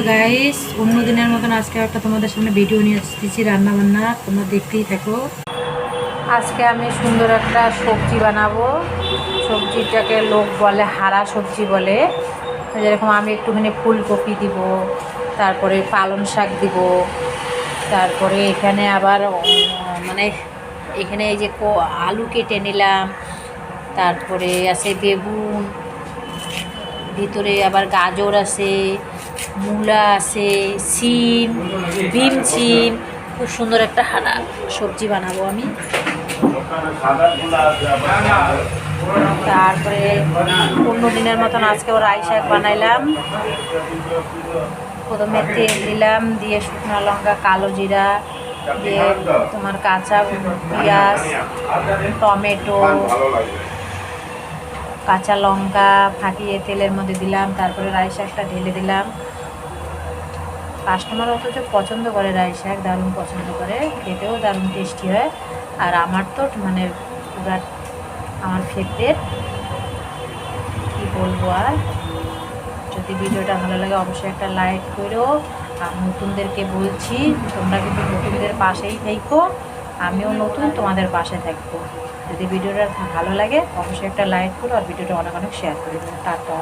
Guys, অন্য দিনের মতন আজকে একটা তোমাদের সামনে ভিডিও নিয়ে আসতেছি রান্না বান্না, তোমরা দেখতেই থাকো। আজকে আমি সুন্দর একটা সবজি বানাবো। সবজিটাকে লোক বলে হারা সবজি বলে। যেরকম আমি একটুখানি ফুলকপি দিব, তারপরে পালং শাক দিব, তারপরে এখানে আবার মানে এখানে এই যে আলু কেটে নিলাম, তারপরে আছে বেগুন, ভিতরে আবার গাজর আছে, মূলা আছে, সিম, বিম সিম। খুব সুন্দর একটা হানা সবজি বানাবো আমি। তারপরে অন্য দিনের মতন আজকেও রাই শাক বানাইলাম। প্রথমে তেল দিলাম, দিয়ে শুকনো লঙ্কা, কালো জিরা দিয়ে তোমার কাঁচা পেঁয়াজ, টমেটো, কাঁচা লঙ্কা ফাটিয়ে তেলের মধ্যে দিলাম। তারপরে রাই শাকটা ঢেলে দিলাম। কাস্টমার অথচ পছন্দ করে রাই শাক, দারুণ পছন্দ করে, খেতেও দারুণ টেস্টি হয়। আর আমার তো মানে পুরা আমার ফেভারিট, কী বলবো। আর যদি ভিডিওটা ভালো লাগে অবশ্যই একটা লাইক করো। আর নতুনদেরকে বলছি, তোমরা কিন্তু নতুনদের পাশেই থাকো, আমিও নতুন, তোমাদের পাশে থাকবো। যদি ভিডিওটা ভালো লাগে অবশ্যই একটা লাইক করো আর ভিডিওটা অনেক অনেক শেয়ার করে দেবো। টাটা।